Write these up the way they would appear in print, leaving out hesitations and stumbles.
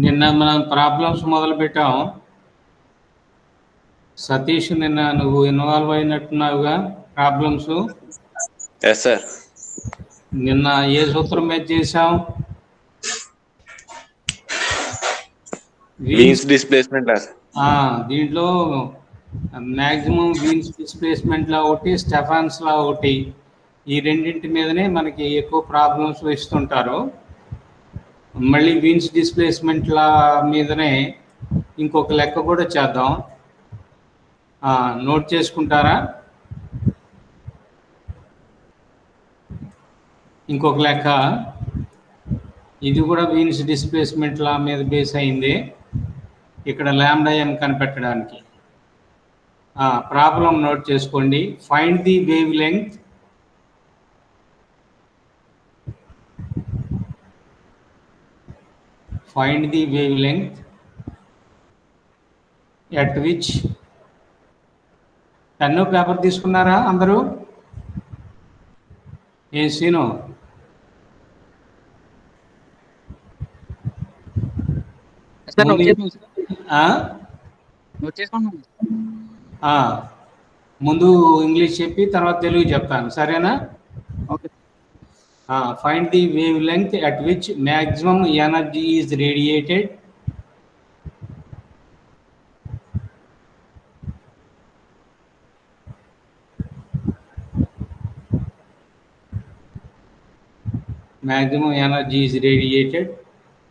నిన్న మనం ప్రాబ్లమ్స్ మొదలు పెట్టాం. సతీష్, నిన్న నువ్వు ఇన్వాల్వ్ అయినట్టున్నావుగా ప్రాబ్లమ్స్? Yes sir. నిన్న ఏ సూత్రం మీద చేసాం? Wien's displacement. దీంట్లో మ్యాక్సిమం వీన్స్ డిస్ప్లేస్మెంట్ లా ఒకటి, స్టెఫాన్స్ లా ఒకటి, ఈ రెండింటి మీదనే మనకి ఎక్కువ ప్రాబ్లమ్స్ ఇస్తుంటారు. మళ్ళీ వీన్స్ డిస్ప్లేస్మెంట్ లా మీదనే ఇంకొక లెక్క కూడా చేద్దాం. నోట్ చేసుకుంటారా? ఇంకొక లెక్క, ఇది కూడా వీన్స్ డిస్ప్లేస్మెంట్ లా మీద బేస్ అయింది. ఇక్కడ లాంబ్డా ఎన్ కనిపెట్టడానికి ప్రాబ్లం నోట్ చేసుకోండి. Find the wave length at which pen paper తీసుకున్నారా అందరూ? ఏ సీను? ముందు ఇంగ్లీష్ చెప్పి తర్వాత తెలుగు చెప్తాను, సరేనా? Find the wave length at which maximum energy is radiated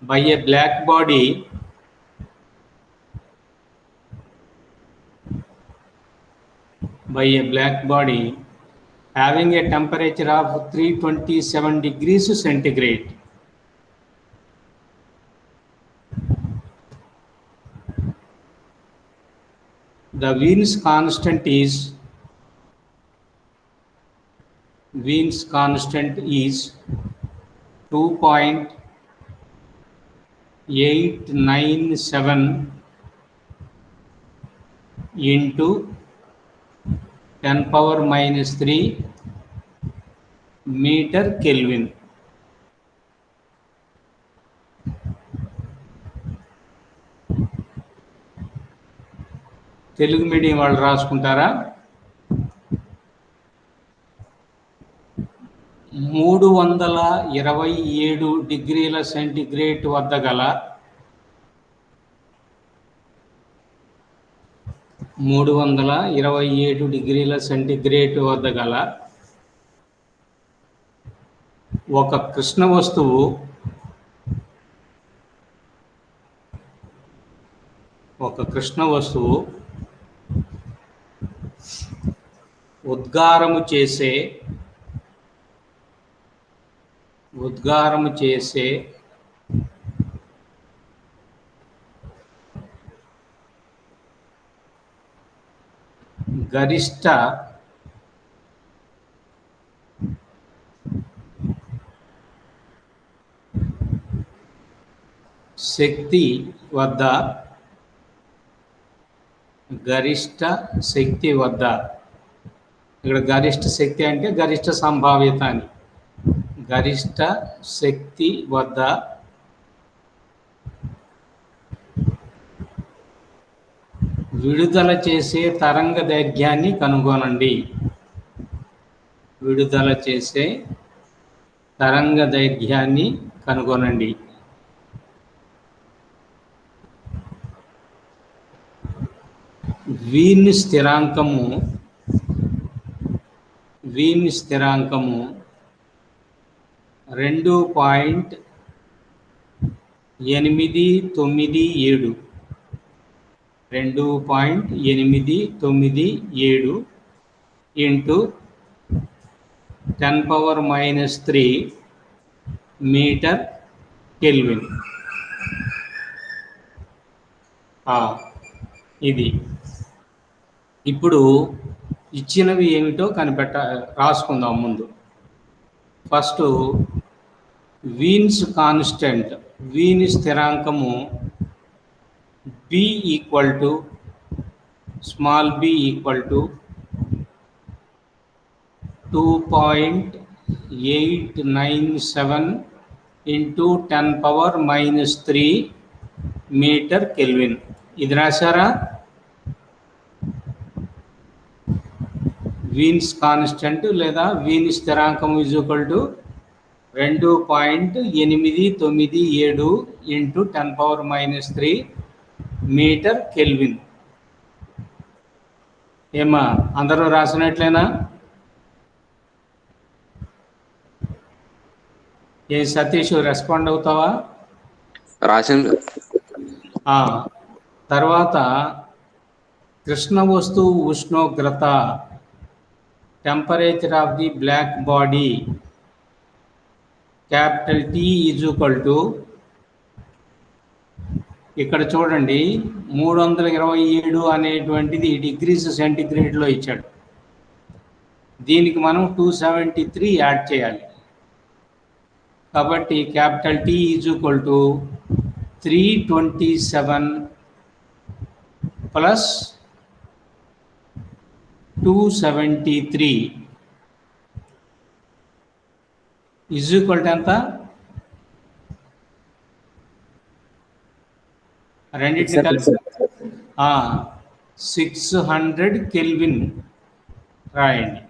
by a black body having a temperature of 327 degrees centigrade. The Wien's constant is 2.897 into 10⁻³ metre kelvin. Telugu medium వాళ్ళు రాసుకుంటారా? 327 డిగ్రీల సెంటిగ్రేడ్ వద్ద గల 327 డిగ్రీల సెంటిగ్రేడ్ వద్ద గల ఒక కృష్ణ వస్తువు ఉద్గారము చేసే గరిష్ట శక్తి వద్ద ఇక్కడ గరిష్ట శక్తి అంటే గరిష్ట సంభావ్యత అని. గరిష్ట శక్తి వద్ద విడుదల చేసే తరంగ దైర్ఘ్యాన్ని కనుగొనండి. వీన్ స్థిరాంకము 2.897 ఇంటూ 10⁻³ మీటర్ కెల్విన్. ఇది ఇప్పుడు ఇచ్చినవి ఏమిటో రాసుకుందాం. ముందు ఫస్ట్ వీన్స్ కాన్స్టెంట్, వీన్ స్థిరాంకము b = 2.897 into 10⁻³ మీటర్ కెల్విన్. ఇది రాశారా? వీన్స్ కాన్స్టెంట్ లేదా వీన్ స్థిరాంకం is equal to 2.897 into 10⁻³ metre kelvin. ఏమా అందరూ రాసినట్లేనా? ఏ సతీష్ రెస్పాండ్ అవుతావా? రాసింది. తర్వాత కృష్ణ వస్తువు ఉష్ణోగ్రత, temperature of the black body, capital T is equal to, ఇక్కడ చూడండి 327 అనేటువంటిది డిగ్రీస్ సెంటిగ్రేడ్లో ఇచ్చాడు. దీనికి మనం 273 యాడ్ చేయాలి. కాబట్టి capital T is equal to 327 plus 273 is equal to ఎంత? రెండింటిని కలిపి 600 కెల్విన్ రాయండి.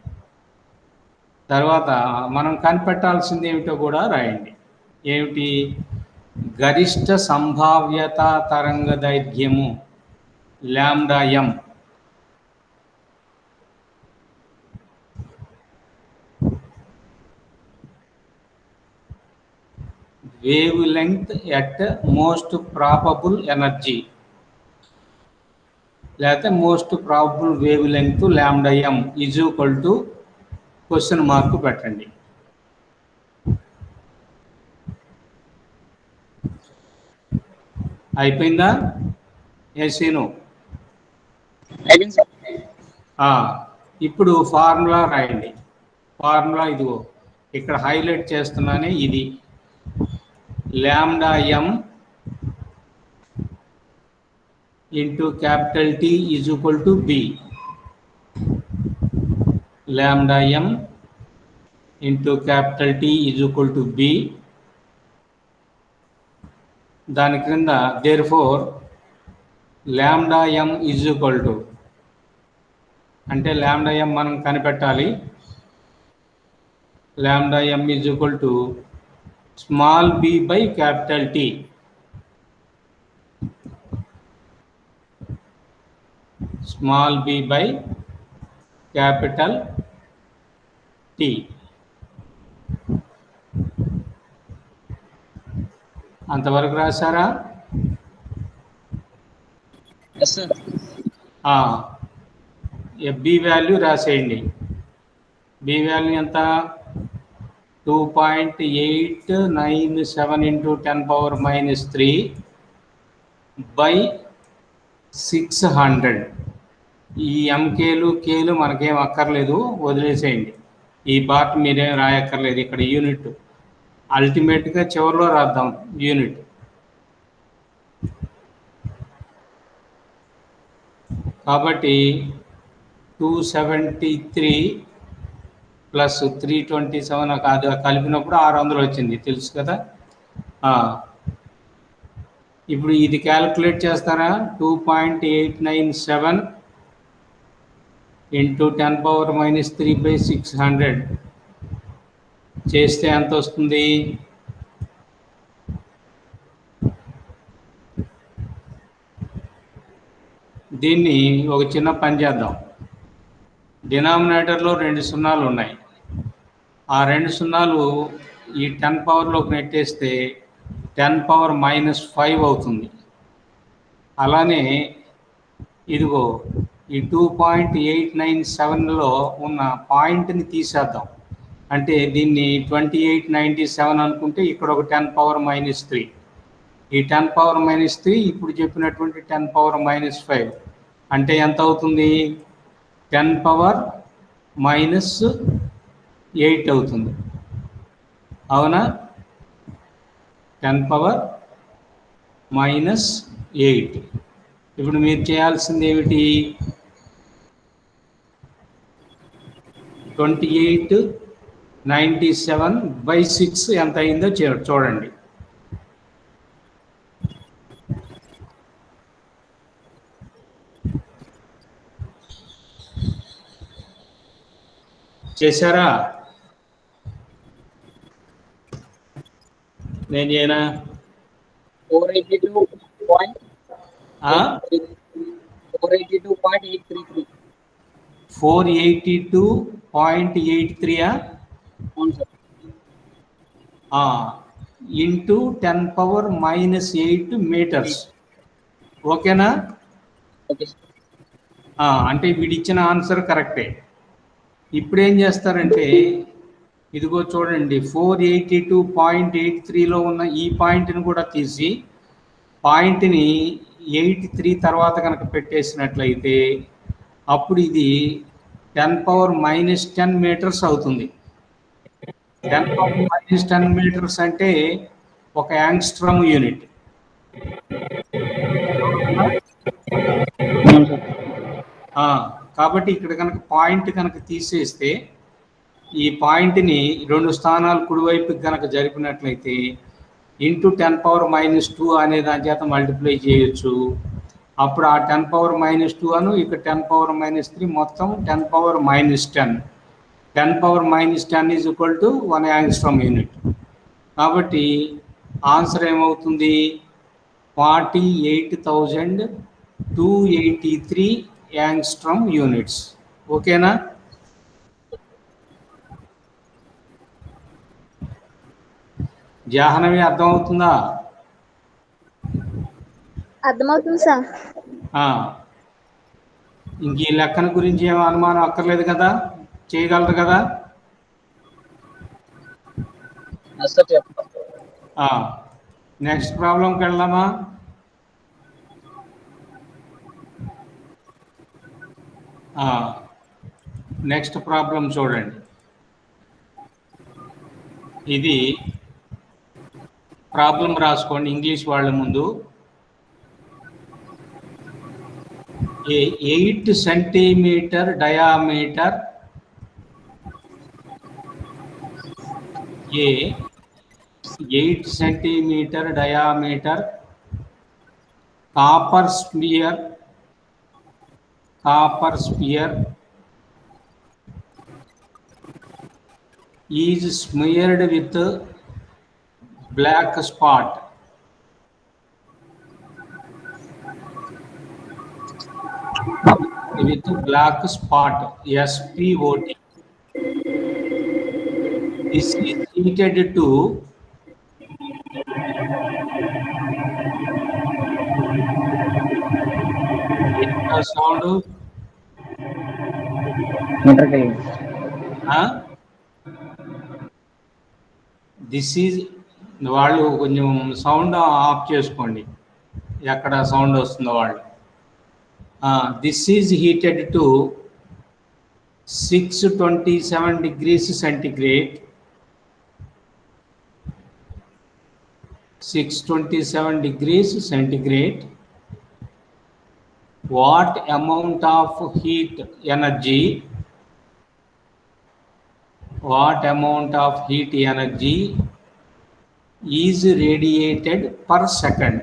తర్వాత మనం కనిపెట్టాల్సింది ఏమిటో కూడా రాయండి. ఏమిటి? గరిష్ట సంభావ్యత తరంగ దైర్ఘ్యము λm. Wavelength at most probable energy, లేకపోతే most probable wavelength λm is equal to question mark పెట్టండి. అయిపోయిందా? ఏసీను ఇప్పుడు ఫార్ములా రాయండి. ఫార్ములా ఇదిగో ఇక్కడ హైలైట్ చేస్తున్నానే, ఇది λm into capital T is equal to B. λm into capital T is equal to B. దాని క్రింద therefore λm is equal to, అంటే λm మనం కనిపెట్టాలి. λm is equal to small b by capital T. Small b by capital T. అంతవరకు రాశారా? B value రాసేయండి. B value ఎంత? 2.897 into 10⁻³ by 600. ఈ ఎంకేలు కేలు మనకేం అక్కర్లేదు, వదిలేసేయండి. ఈ పార్ట్ మీరేం రాయక్కర్లేదు. ఇక్కడ యూనిట్ అల్టిమేట్గా చివరిలో రాద్దాం యూనిట్. కాబట్టి 273 ప్లస్ 327 కాదు, కలిపినప్పుడు 600 వచ్చింది, తెలుసు కదా. ఇప్పుడు ఇది క్యాలిక్యులేట్ చేస్తారా? 2.897 ఇంటూ 10⁻³ బై 600 చేస్తే ఎంత వస్తుంది? దీన్ని ఒక చిన్న పని చేద్దాం. డినామినేటర్లో 2 సున్నాలు ఉన్నాయి. ఆ 2 సున్నాలు ఈ 10 పవర్లోకి నెట్టేస్తే 10⁻⁻5 అవుతుంది. అలానే ఇదిగో ఈ 2.897లో ఉన్న పాయింట్ని తీసేద్దాం. అంటే దీన్ని 2897 అనుకుంటే ఇక్కడ ఒక 10⁻⁻3. ఈ 10⁻⁻3 ఇప్పుడు చెప్పినటువంటి 10⁻⁻5 అంటే ఎంత అవుతుంది? 10⁻⁻8 అవుతుంది. అవునా? 10⁻⁻8. ఇప్పుడు మీరు చేయాల్సింది ఏమిటి? 2897/6 ఎంత అయిందో చూడండి. చేశారా? నేను చేయనా? 482.833. 482.83 అవును సార్. Into 10⁻⁻8 metres. ఓకేనా? Okay sir. అంటే వీడిచ్చిన ఆన్సర్ కరెక్టే. ఇప్పుడు ఏం చేస్తారంటే ఇదిగో చూడండి, 482.83లో ఉన్న ఈ పాయింట్ని కూడా తీసి పాయింట్ని 83 తర్వాత కనుక పెట్టేసినట్లయితే అప్పుడు ఇది 10⁻⁻10 మీటర్స్ అవుతుంది. 10⁻⁻10 మీటర్స్ అంటే ఒక యాంగ్స్ట్రమ్ యూనిట్. అవును సార్. కాబట్టి ఇక్కడ కనుక పాయింట్ కనుక తీసేస్తే ఈ పాయింట్ని 2 స్థానాలు కుడివైపుకి కనుక జరిపినట్లయితే ఇంటూ 10⁻⁻2 అనే దాని చేత మల్టిప్లై చేయొచ్చు. అప్పుడు ఆ 10⁻⁻2 అను ఇక్కడ 10⁻⁻3 మొత్తం 10⁻⁻10. 10⁻⁻10 is equal to 1 angstrom unit. కాబట్టి ఆన్సర్ ఏమవుతుంది? 48,283 యాంగ్స్ట్రమ్ యూనిట్స్. ఓకేనా? జాహ్నవి అర్థమవుతుందా? అర్థమవుతుంది సార్. ఇంక ఈ లెక్కన గురించి ఏమో అనుమానం అక్కర్లేదు కదా, చేయగలరు కదా? నెక్స్ట్ ప్రాబ్లంకి వెళ్దామా? నెక్స్ట్ ప్రాబ్లం చూడండి. ఇది ప్రాబ్లం రాసుకోండి ఇంగ్లీష్ వాళ్ళ ముందు. 8 centimetre diameter A 8 centimetre diameter copper sphere is smeared with black spot. SPOT. This is heated to sound. This is వాళ్ళు కొంచెం సౌండ్ ఆఫ్ చేసుకోండి, ఎక్కడ సౌండ్ వస్తుందో వాళ్ళు. This is heated to 627 degrees centigrade. 627 degrees centigrade. What amount of heat energy is radiated per second?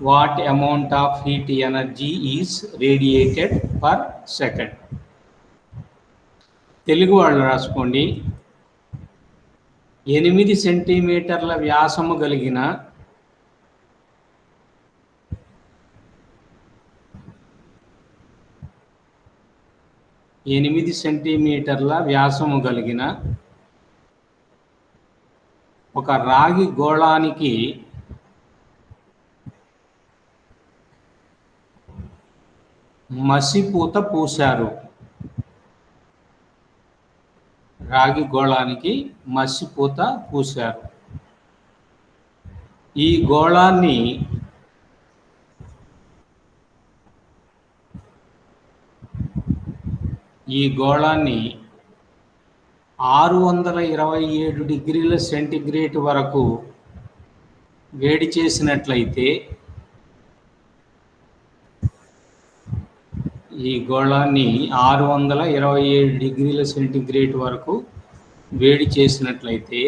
What amount of heat energy is radiated per second? Telugu వాళ్ళు రాసుకోండి. 8 సెంటీమీటర్ల వ్యాసము కలిగిన 8 సెంటీమీటర్ల వ్యాసము కలిగిన ఒక రాగి గోళానికి మసిపూత పూశారు. రాగి గోళానికి మసిపూత పూశారు. ఈ గోళాన్ని ఈ గోళాన్ని 627 డిగ్రీల సెంటిగ్రేడ్ వరకు వేడి చేసినట్లయితే ఈ గోళాన్ని 627 డిగ్రీల సెంటిగ్రేడ్ వరకు వేడి చేసినట్లయితే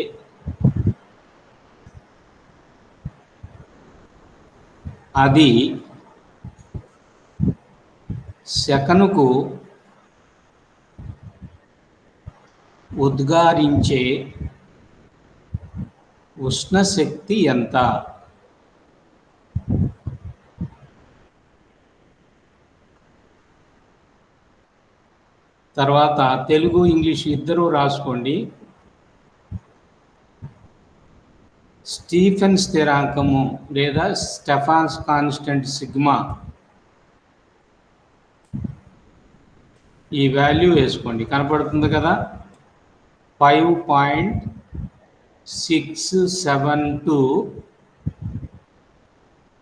అది సెకనుకు ఉద్గారించే ఉష్ణ శక్తి ఎంత? తర్వాత తెలుగు ఇంగ్లీష్ ఇద్దరూ రాసుకోండి. స్టీఫెన్ స్థిరాంకము లేదా స్టెఫాన్స్ కాన్స్టెంట్ సిగ్మా, ఈ వాల్యూ వేసుకోండి. కనపడుతుంది కదా, 5.672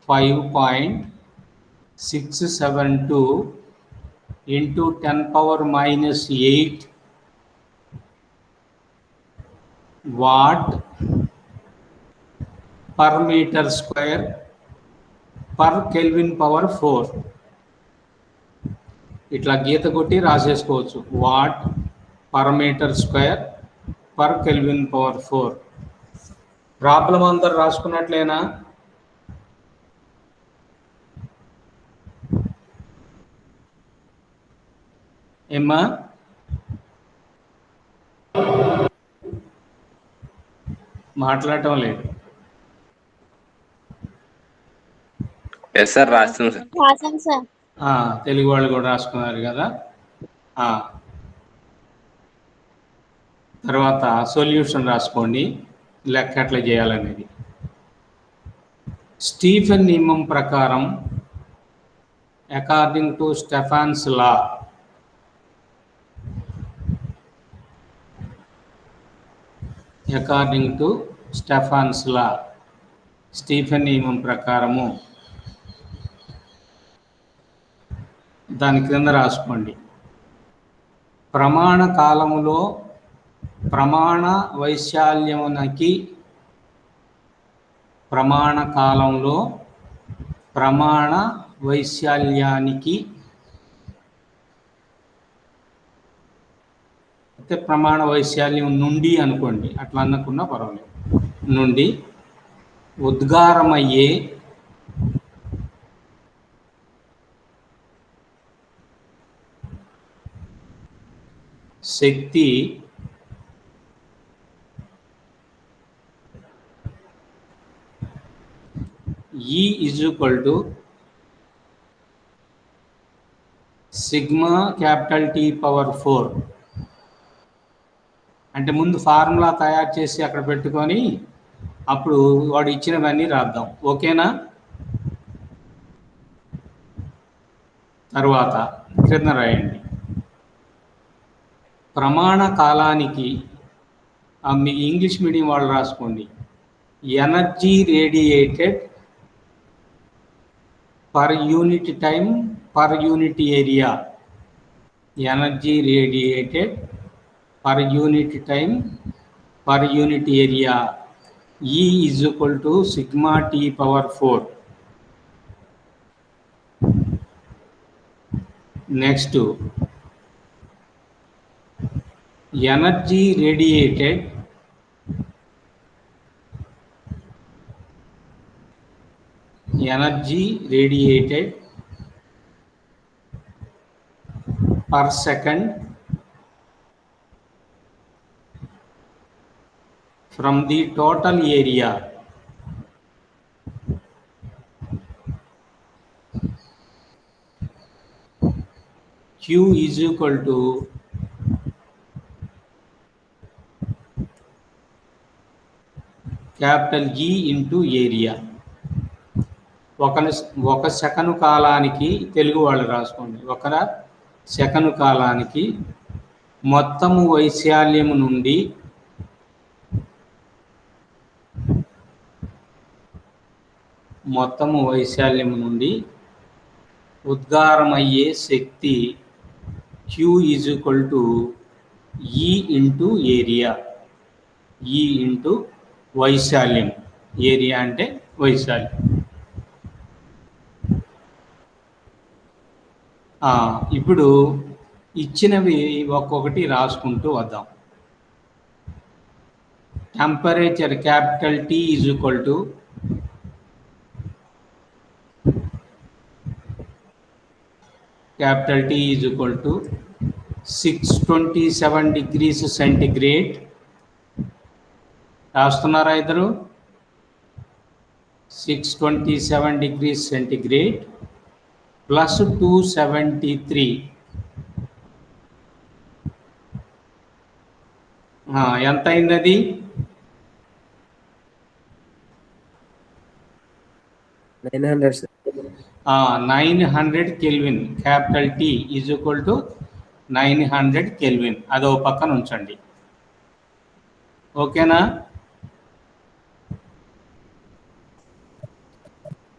5.672 into 10⁻⁸ watt per meter square per Kelvin power 4. ఇట్లా గీత కొట్టి రాసేసుకోవచ్చు. Watt per metre square per kelvin power 4. Problem అందరు రాసుకున్నట్లేనా? ఏమ్మా, మాట్లాడటం లేదు. ఎస్ సార్, రాస్తాం సార్. రాసాం సార్. తెలుగు వాళ్ళు కూడా రాసుకున్నారు కదా. తర్వాత సొల్యూషన్ రాసుకోండి, లెక్క ఎట్లా చేయాలనేది. స్టీఫెన్ నియమం ప్రకారం, అకార్డింగ్ టు స్టెఫాన్స్ లా, స్టీఫెన్ నియమం ప్రకారము దాని క్రింద రాసుకోండి. ప్రమాణ కాలములో ప్రమాణ వైశాల్యానికి అయితే ప్రమాణ వైశాల్యం నుండి అనుకోండి, అట్లా అనుకున్నా పర్వాలేదు, నుండి ఉద్గారమయ్యే శక్తి E = sigma capital T power 4. అంటే ముందు ఫార్ములా తయారు చేసి అక్కడ పెట్టుకొని అప్పుడు వాడు ఇచ్చినవన్నీ రాద్దాం. ఓకేనా? తర్వాత క్రింద రాయండి. ప్రమాణ కాలానికి, మీ ఇంగ్లీష్ మీడియం వాళ్ళు రాసుకోండి, energy radiated per unit time per unit area. Energy radiated per unit time per unit area. E = sigma T power 4. Next, energy radiated per second from the total area. Q = capital E into area. ఒక second కాలానికి, తెలుగు వాళ్ళు రాసుకోండి, ఒక second కాలానికి మొత్తము వైశాల్యము నుండి ఉద్గారమయ్యే శక్తి Q = E into area. E into వైశాల్యం. Area అంటే వైశాల్యం. ఇప్పుడు ఇచ్చినవి ఒక్కొక్కటి రాసుకుంటూ వద్దాం. Temperature capital T = 627 degrees centigrade. రాస్తున్నారా ఇద్దరు? 627 degrees centigrade plus 273. ఎంత అయింది అది? 900 sir. 900 Kelvin. Capital T is equal to 900 Kelvin. అదో పక్కన ఉంచండి. ఓకేనా?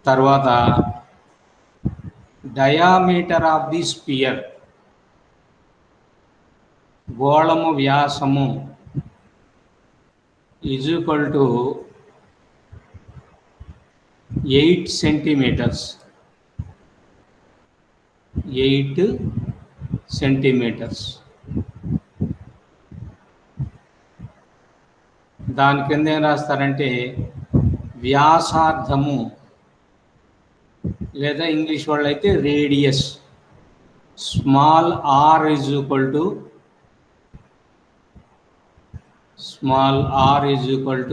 తర్వాత డయామీటర్ ఆఫ్ ది స్పియర్, గోళము వ్యాసము is equal to 8 centimetres. 8 centimetres. దాని కింద ఏం రాస్తారంటే వ్యాసార్థము, లేదా ఇంగ్లీష్ వాళ్ళు అయితే radius. Small R is equal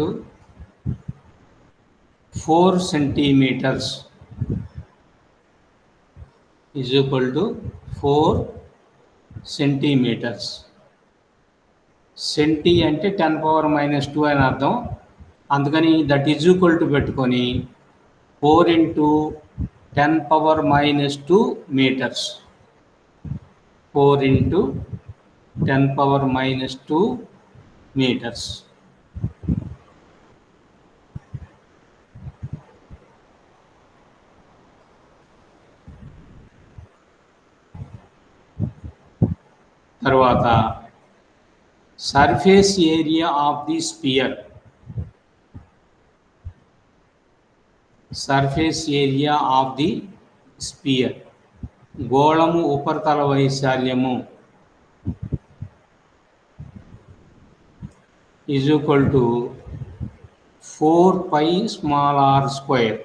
to 4 centimeters is equal to 4 centimeters. Centi అంటే 10⁻⁻² అని అర్థం. అందుకని దట్ ఈజ్ ఈక్వల్ టు పెట్టుకొని 4 into 10⁻⁻² meters. 4 into 10⁻⁻² meters. తర్వాత surface area of the sphere. Surface area of the sphere, గోళము ఉపరితల వైశాల్యము is equal to 4πr².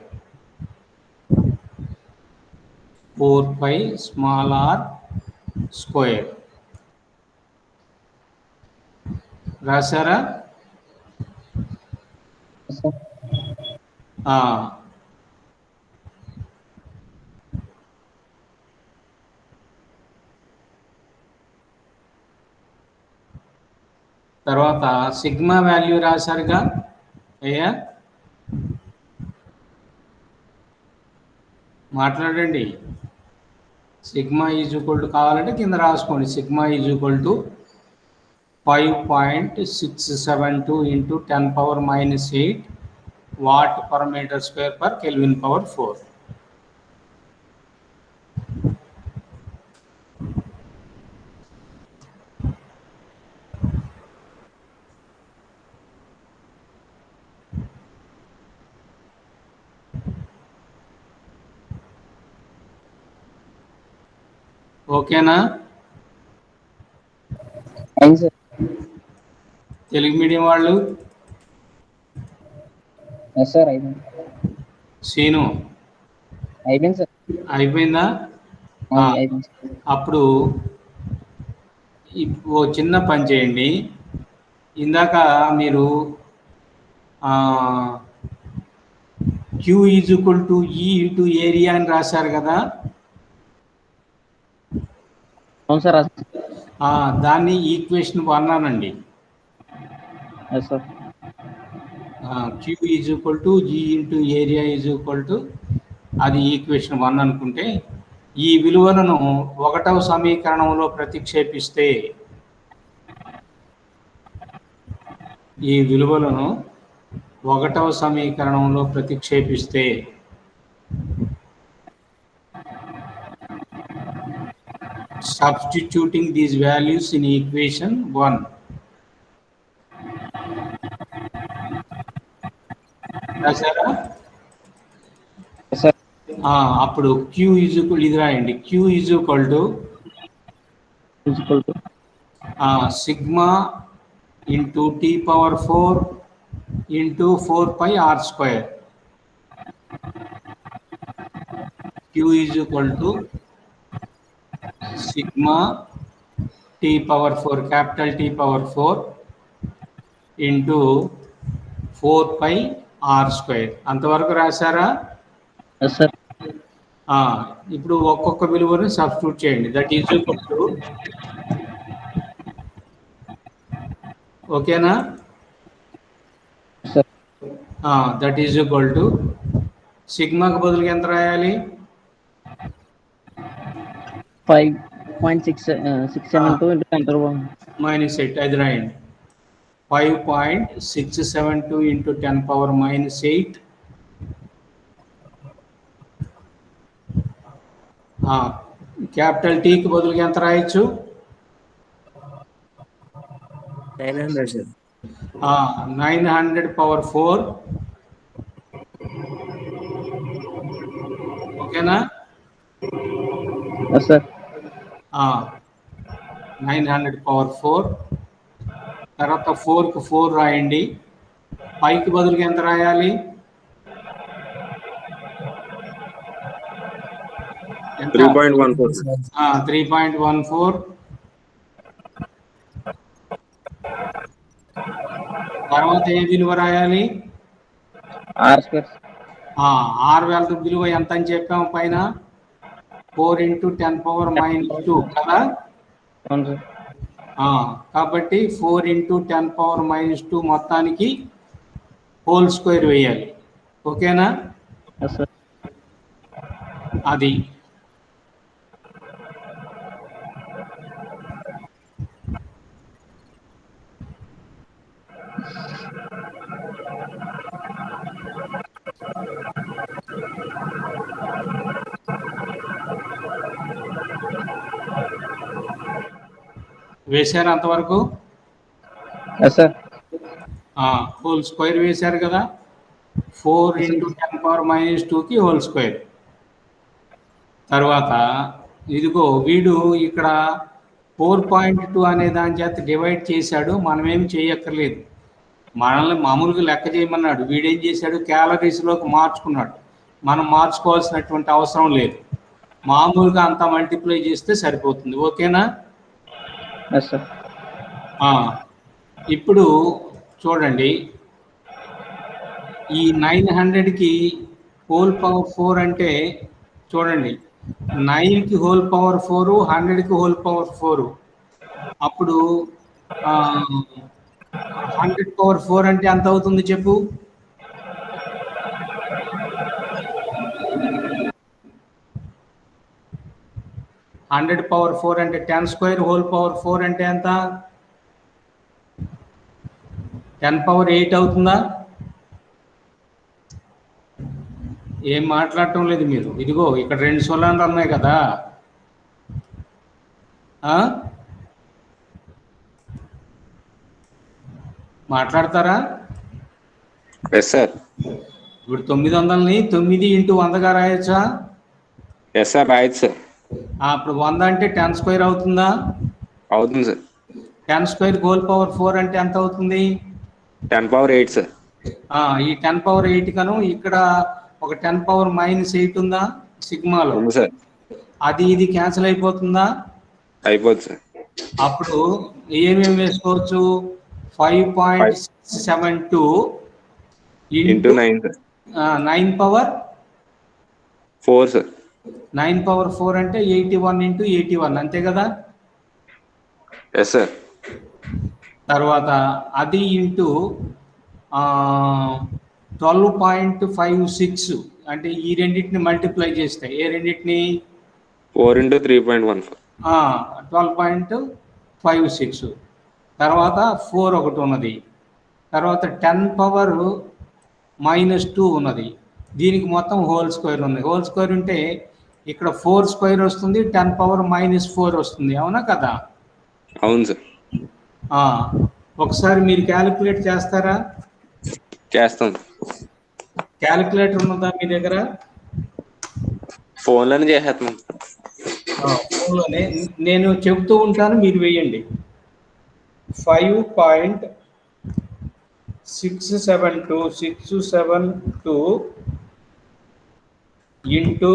4πr². రాశారా? తర్వాత సిగ్మా వాల్యూ రాశారుగా అయ్యా, మాట్లాడండి. సిగ్మా ఈజ్ ఈక్వల్ టు కావాలంటే కింద రాసుకోండి. Sigma is equal to 5.672 into 10⁻⁻8 Watt/m² per Kelvin/4. ఓకేనా? అయింది సార్. తెలుగు మీడియం వాళ్ళు ఎస్ సార్, అయిపోయింది. సీను అయిపోయింది సార్. అయిపోయిందా? అయిపోయింది సార్. అప్పుడు ఓ చిన్న పని చేయండి. ఇందాక మీరు Q is equal to E into area అని రాశారు కదా. అవును సార్. దాన్ని ఈక్వేషన్ 1 అనండి. Yes sir. Q is equal to G into area is equal to, అది ఈక్వేషన్ 1 అనుకుంటే, ఈ విలువలను 1వ సమీకరణంలో ప్రతిక్షేపిస్తే, ఈ విలువలను 1వ సమీకరణంలో ప్రతిక్షేపిస్తే substituting these values in equation 1. రాశారా? అప్పుడు Q ఈజ్ ఈక్వల్, ఇది రాయండి. Q is equal to sigma into T⁴ into 4πr². Q is equal to sigma T⁴ T power 4 capital T power 4 into 4πr². అంతవరకు రాశారా? Yes sir. ఇప్పుడు ఒక్కొక్క విలువను substitute చేయండి. దట్ ఈజ్ ఈక్వల్ టు, ఓకేనా? Sir that is equal to సిగ్మాకి బదులుగా ఎంత రాయాలి? 5.672 into 10 -8 అది రాయండి. 5.672 into 10⁻⁸. క్యాపిటల్ టీకి బదులుగా ఎంత రాయొచ్చు? 900 sir. 900⁴. ఓకేనా? Yes sir. 900⁴. తర్వాత 4కి 4 రాయండి. పైకి బదులుగా ఎంత రాయాలి? ఎంత? 3.14 sir. 3.14. తర్వాత ఏ విలువ రాయాలి? r². ఆర్ వాల్యూ విలువ ఎంత అని చెప్పాము పైన? 4 × 10⁻⁻2 కదా? అవును సార్. కాబట్టి 4 × 10⁻⁻2 మొత్తానికి హోల్ స్క్వేర్ వేయాలి. ఓకేనా? Yes sir. అది వేశారు అంతవరకు? Yes sir. హోల్ స్క్వేర్ వేశారు కదా? 4 × 10⁻⁻2కి హోల్ స్క్వేర్. తర్వాత ఇదిగో వీడు ఇక్కడ 4.2 అనే దాని చేత డివైడ్ చేశాడు. మనమేం చేయక్కర్లేదు. మనల్ని మామూలుగా లెక్క చేయమన్నాడు. వీడేం చేశాడు? క్యాలరీస్లోకి మార్చుకున్నాడు. మనం మార్చుకోవాల్సినటువంటి అవసరం లేదు. మామూలుగా అంతా మల్టిప్లై చేస్తే సరిపోతుంది. ఓకేనా? Yes sir. ఇప్పుడు చూడండి, ఈ 900కి హోల్ పవర్ 4 అంటే చూడండి, 9కి హోల్ పవర్ 4, 100కి హోల్ పవర్ 4. అప్పుడు 100⁴ అంటే ఎంత అవుతుంది చెప్పు? (100⁴ అంటే 10² హోల్ పవర్ 4 అంటే ఎంత? 10⁸ అవుతుందా? ఏం మాట్లాడటం లేదు మీరు. ఇదిగో ఇక్కడ 2 సున్నాలు ఉన్నాయి కదా? మాట్లాడతారా? Yes sir. ఇప్పుడు 900ని 9 × 100గా రాయొచ్చా? ఎస్ సార్, రాయొచ్చు సార్. అప్పుడు 100 అంటే 10² అవుతుందా? అవుతుంది సార్. 10² హోల్ పవర్ 4 అంటే ఎంత అవుతుంది? 10⁸ సార్. ఈ 10⁸ కను ఇక్కడ ఒక 10⁻⁻8 ఉందా సిగ్మాలో? ఉంది సార్. అది ఇది క్యాన్సిల్ అయిపోతుందా? అయిపోతుంది సార్. అప్పుడు ఏమేమి వేసుకోవచ్చు? 5.672 ఇంటూ 9 సార్. 9⁴ సార్. 9⁴ అంటే 81 × 81 అంతే కదా? Yes sir. తర్వాత అది ఇంటూ 12.56 అంటే ఈ రెండింటిని మల్టిప్లై చేస్తే ఏ రెండింటిని? 4 × 3.14. 12.56. తర్వాత 4 ఒకటి ఉన్నది. తర్వాత 10⁻⁻2 ఉన్నది. దీనికి మొత్తం హోల్ స్క్వేర్ ఉంది. హోల్ స్క్వేర్ ఉంటే ఇక్కడ 4² వస్తుంది, 10⁻⁻4 వస్తుంది. అవునా కదా? అవును సార్. ఒకసారి మీరు క్యాలిక్యులేట్ చేస్తారా? చేస్తాం. క్యాలిక్యులేటర్ ఉన్నదా మీ దగ్గర? ఫోన్లోనే చేసేస్తున్నాం. ఫోన్లోనే నేను చెబుతూ ఉంటాను, మీరు వేయండి. 5.672 into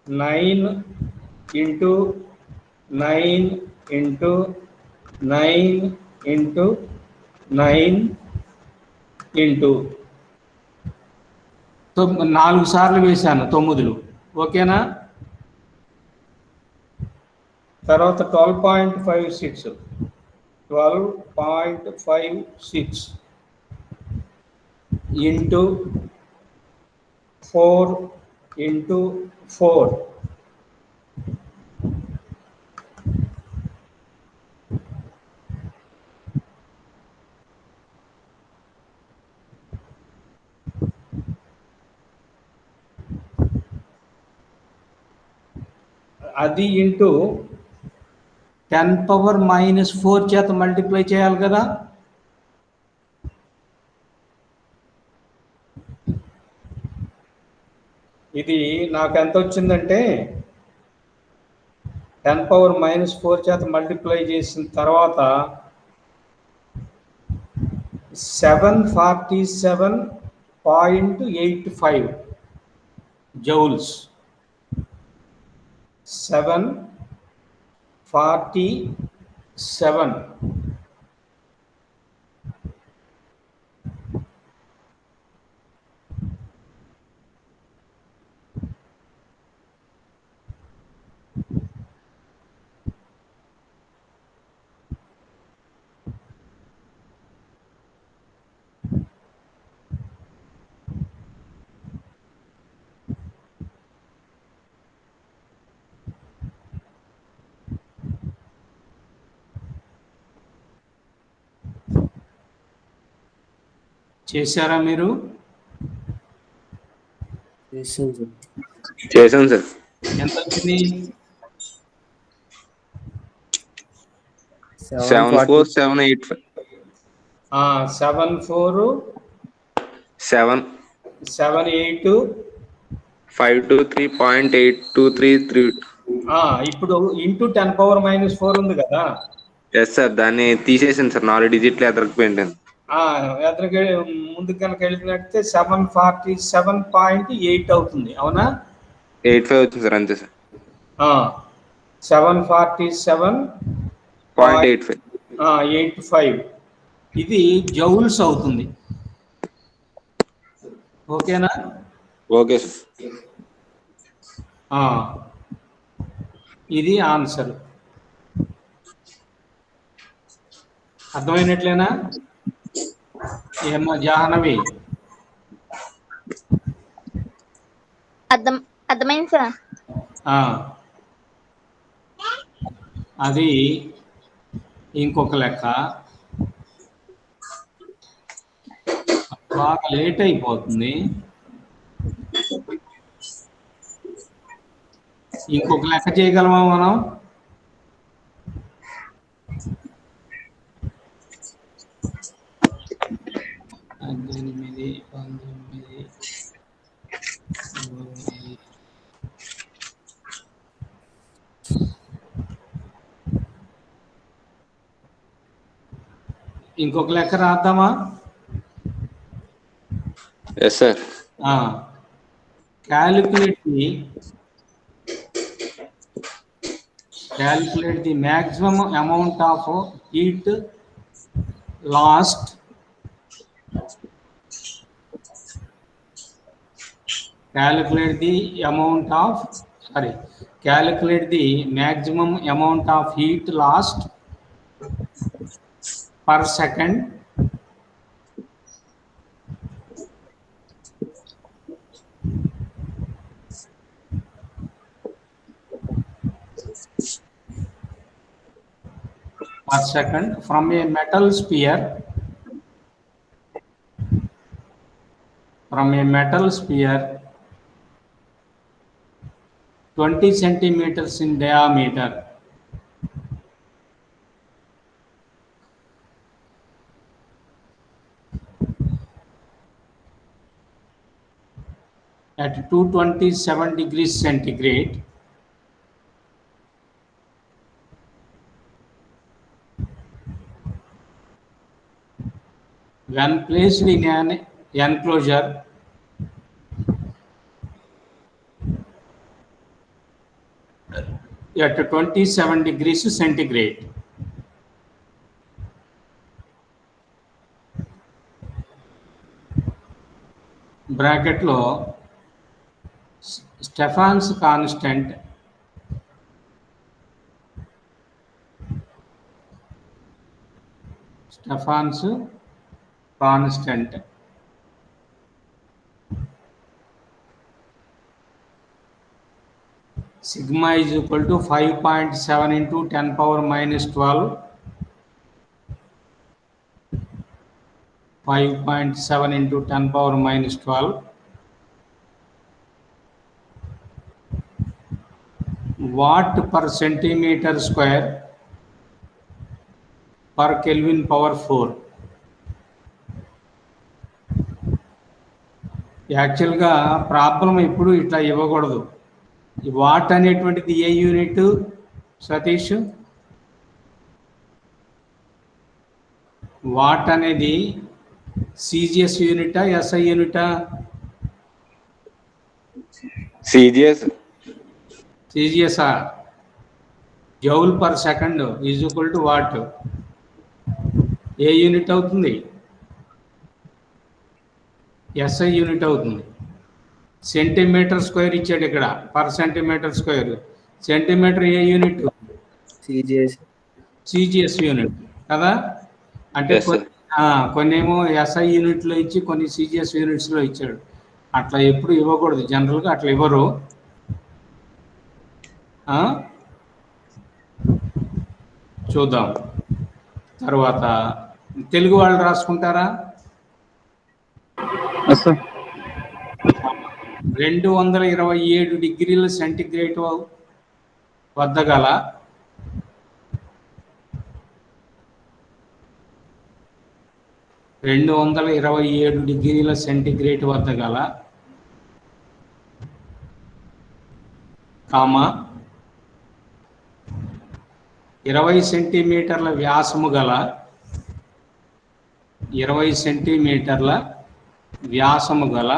9 into 9 into 9 into 9 into 4 సార్లు వేశాను 9. ఓకేనా? తర్వాత 12.56 into 4 into 4. అది ఇంటూ 10⁻⁻4 చేత మల్టిప్లై చేయాలి కదా. ఇది నాకు ఎంత వచ్చిందంటే 10⁻⁻4 చేత మల్టిప్లై చేసిన తర్వాత 747.85 జౌల్స్. 747. చేశారా మీరు? చేశాం సార్. ఎంత వచ్చింది? 74785. 74778. 523.823. ఇప్పుడు ఇంటూ 10⁻⁻4 ఉంది కదా. ఎస్ సార్, దాన్ని తీసేసాను సార్. 4 డిజిట్లు ఎదరకపోయింది. ఎదురుగా ముందుకు కనుక వెళ్ళినట్టే 747.8 అవుతుంది. అవునా? 85 వచ్చింది సార్, అంతే సార్. 747.85. ఇది జౌల్స్ అవుతుంది. ఓకేనా? Okay sir. ఇది ఆన్సర్. అర్థమైనట్లేనా? ఏమో జాహ్నవి? అర్థమైంది సార్. అది ఇంకొక లెక్క. బాగా లేట్ అయిపోతుంది. ఇంకొక లెక్క చేయగలమా మనం? ఇంకొక లెక్క రాద్దామా? Yes sir. Calculate the maximum amount of heat lost calculate the maximum amount of heat lost per second from a metal sphere 20 centimeters in diameter. At 227 degrees centigrade, when placed in an enclosure, at 27 degrees centigrade. Bracket lo Stefan's constant sigma is equal to 5.7 into 10 power minus 12. 5.7 into 10 power minus 12 watt per centimeter square per Kelvin power 4. యాక్చువల్గా problem ఎప్పుడు ఇట్లా ఇవ్వకూడదు. ఈ watt అనేటువంటిది ఏ unit Satish? Watt అనేది CGS యూనిటా SI యూనిటా? సిజిఎస్ఆ. Joule per second is equal to watt. ఏ యూనిట్ అవుతుంది? ఎస్ఐ యూనిట్ అవుతుంది. సెంటీమీటర్ స్క్వేర్ ఇచ్చాడు ఇక్కడ, పర్ సెంటీమీటర్ స్క్వేర్. సెంటీమీటర్ ఏ యూనిట్? సిజిఎస్ యూనిట్ కదా. అంటే కొన్ని ఏమో ఎస్ఐ యూనిట్లో ఇచ్చి కొన్ని సిజిఎస్ యూనిట్స్లో ఇచ్చాడు. అట్లా ఎప్పుడు ఇవ్వకూడదు, జనరల్గా అట్లా ఇవ్వరు. చూద్దాం తర్వాత. తెలుగు వాళ్ళు రాసుకుంటారా? 227 డిగ్రీల సెంటిగ్రేడ్ వద్ద గల 227 డిగ్రీల సెంటిగ్రేడ్ వద్ద గల 20 సెంటీమీటర్ల వ్యాసము గల 20 సెంటీమీటర్ల వ్యాసము గల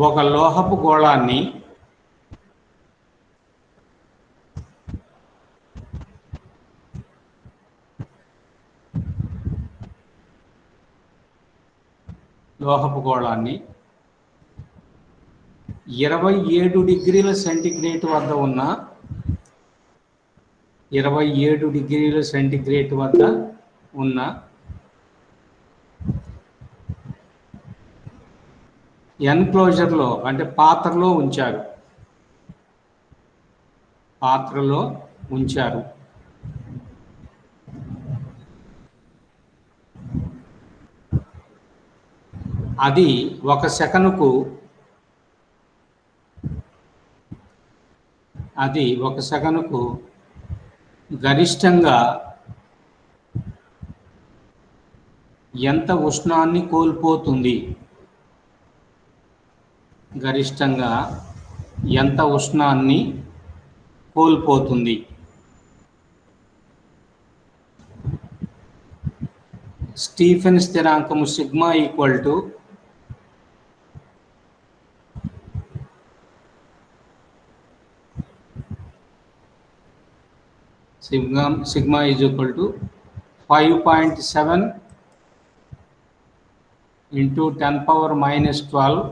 ఒక లోహపు గోళాన్ని లోహపు గోళాన్ని 27 డిగ్రీల సెంటిగ్రేడ్ వద్ద ఉన్న 27 డిగ్రీల సెంటిగ్రేడ్ వద్ద ఉన్న ఎన్క్లోజర్లో అంటే పాత్రలో ఉంచారు. అది ఒక సెకనుకు గరిష్టంగా ఎంత ఉష్ణాన్ని కోల్పోతుంది? స్టీఫెన్ స్థిరాంకము sigma equal to sigma is equal to 5.7 into 10 power minus 12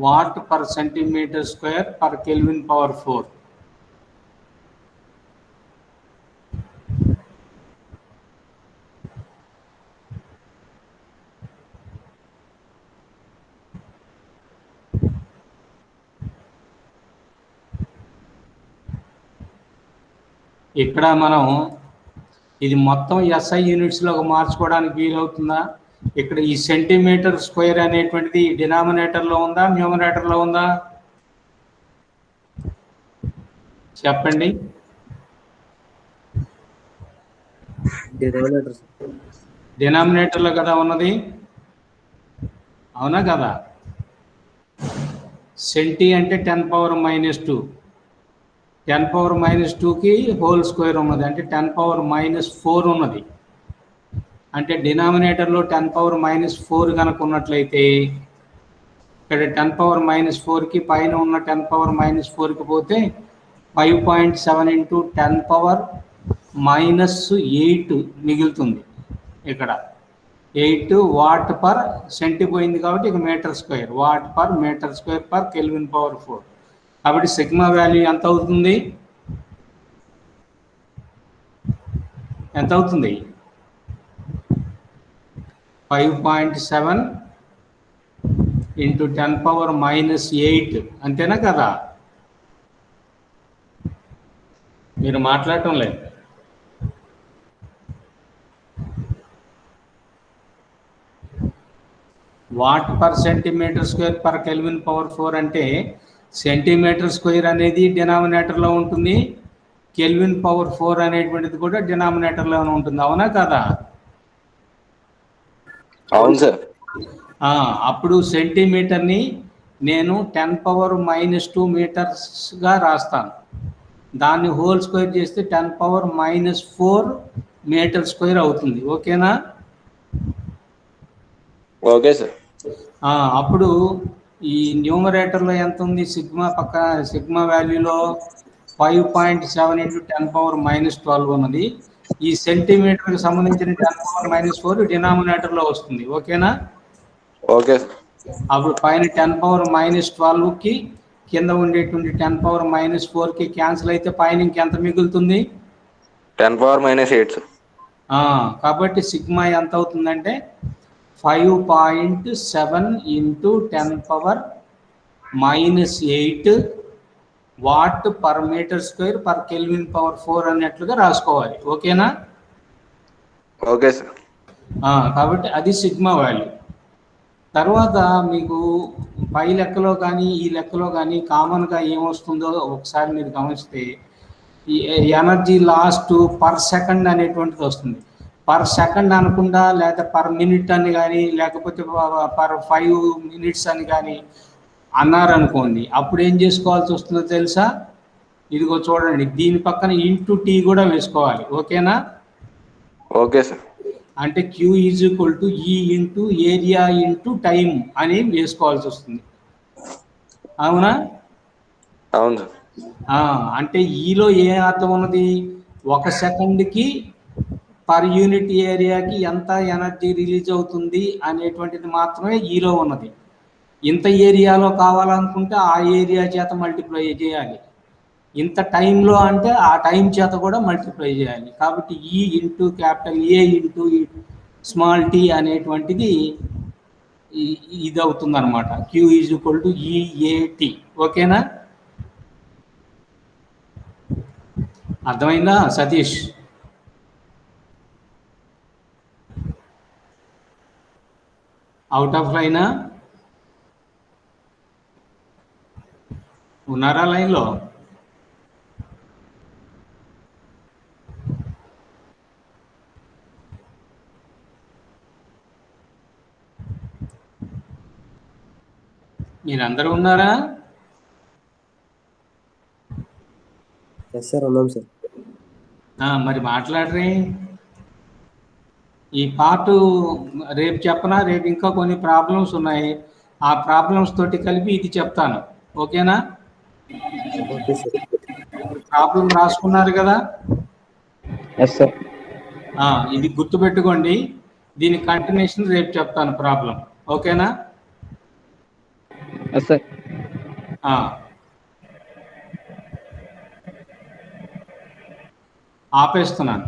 watt per centimeter square per Kelvin power 4. ఇక్కడ మనం ఇది మొత్తం ఎస్ఐ యూనిట్స్లోకి మార్చుకోవడానికి వీలవుతుందా? ఇక్కడ ఈ సెంటీమీటర్ స్క్వేర్ అనేటువంటిది డినామినేటర్లో ఉందా, న్యూమరేటర్లో ఉందా? చెప్పండి. డినామినేటర్లో కదా ఉన్నది, అవునా కదా? సెంటీ అంటే 10 power minus 2, 10⁻²కి హోల్ స్క్వేర్ ఉన్నది, అంటే 10⁻⁴ ఉన్నది. అంటే డినామినేటర్లో 10⁻⁴ కనుక ఉన్నట్లయితే ఇక్కడ 10⁻⁴కి పైన ఉన్న 10⁻⁴కి పోతే 5.7 × 10⁻⁸ మిగులుతుంది. ఇక్కడ 8 వాట్ పర్ సెంటి పోయింది కాబట్టి ఇక metre square, watt per metre square per kelvin power 4. కాబట్టి సిగ్మా వాల్యూ ఎంత అవుతుంది? ఎంత అవుతుంది? 5.7 × 10⁻⁸ అంతేనా కదా? మీరు మాట్లాడటం లేదు. Watt per centimetre square per kelvin power 4 అంటే సెంటీమీటర్ స్క్వేర్ అనేది డినామినేటర్లో ఉంటుంది, కెల్విన్ పవర్ 4 అనేటువంటిది కూడా డినామినేటర్లోనే ఉంటుంది. అవునా కదా? అవును సార్. అప్పుడు సెంటీమీటర్ని నేను 10⁻⁻² మీటర్స్గా రాస్తాను. దాన్ని హోల్ స్క్వేర్ చేస్తే 10⁻⁻4 మీటర్ స్క్వేర్ అవుతుంది. ఓకేనా? Okay sir. అప్పుడు ఈ న్యూమరేటర్లో ఎంత ఉంది? సిగ్మా వాల్యూలో 5.7 × 10⁻⁻12 ఉన్నది. ఈ సెంటీమీటర్కి సంబంధించిన 10⁻⁴ డినామినేటర్లో వస్తుంది. ఓకేనా? ఓకే. అప్పుడు పైన 10⁻⁻12కి కింద ఉండేటువంటి 10⁻⁻4కి క్యాన్సిల్ అయితే పైన ఇంకెంత మిగులుతుంది? 10⁻⁸. కాబట్టి సిగ్మా ఎంత అవుతుందంటే 5.7 × 10⁻⁸ watt per metre square per kelvin power 4 అన్నట్లుగా రాసుకోవాలి. ఓకేనా? Okay sir. కాబట్టి అది సిగ్మా వాల్యూ. తర్వాత మీకు పై లెక్కలో కానీ ఈ లెక్కలో కానీ కామన్గా ఏమొస్తుందో ఒకసారి మీరు గమనిస్తే ఈ ఎనర్జీ లాస్ట్ పర్ సెకండ్ అనేటువంటిది వస్తుంది. పర్ సెకండ్ అనకుండా లేదా పర్ మినిట్ అని కానీ లేకపోతే పర్ 5 minutes అని కానీ అన్నారనుకోండి, అప్పుడు ఏం చేసుకోవాల్సి వస్తుందో తెలుసా? ఇదిగో చూడండి, దీని పక్కన ఇంటూ టీ కూడా వేసుకోవాలి. ఓకేనా? Okay sir. అంటే Q = E × ఏరియా × టైం అని వేసుకోవాల్సి వస్తుంది. అవునా? అవును సార్. అంటే ఈలో ఏ అర్థం ఉన్నది? 1 సెకండ్కి పర్ యూనిట్ ఏరియాకి ఎంత ఎనర్జీ రిలీజ్ అవుతుంది అనేటువంటిది మాత్రమే ఈలో ఉన్నది. ఇంత ఏరియాలో కావాలనుకుంటే ఆ ఏరియా చేత మల్టిప్లై చేయాలి. ఇంత టైంలో అంటే ఆ టైం చేత కూడా మల్టిప్లై చేయాలి. కాబట్టి E × A × స్మాల్ t అనేటువంటిది ఇది అవుతుంది అనమాట. Q = EAT. ఓకేనా? అర్థమైందా సతీష్? Out of లైనా? ఉన్నారా లైన్లో? మీరందరూ ఉన్నారా? ఎస్ సార్, ఉన్నాం సార్. మరి మాట్లాడరే. ఈ పార్ట్ రేపు చెప్పనా? రేపు ఇంకా కొన్ని ప్రాబ్లమ్స్ ఉన్నాయి, ఆ ప్రాబ్లమ్స్ తోటి కలిపి ఇది చెప్తాను. ఓకేనా? Okay sir. ప్రాబ్లం రాసుకున్నారు కదా? Yes sir. ఇది గుర్తుపెట్టుకోండి, దీని కంటిన్యూషన్ రేపు చెప్తాను ప్రాబ్లం. ఓకేనా? Yes sir. ఆపేస్తున్నాను.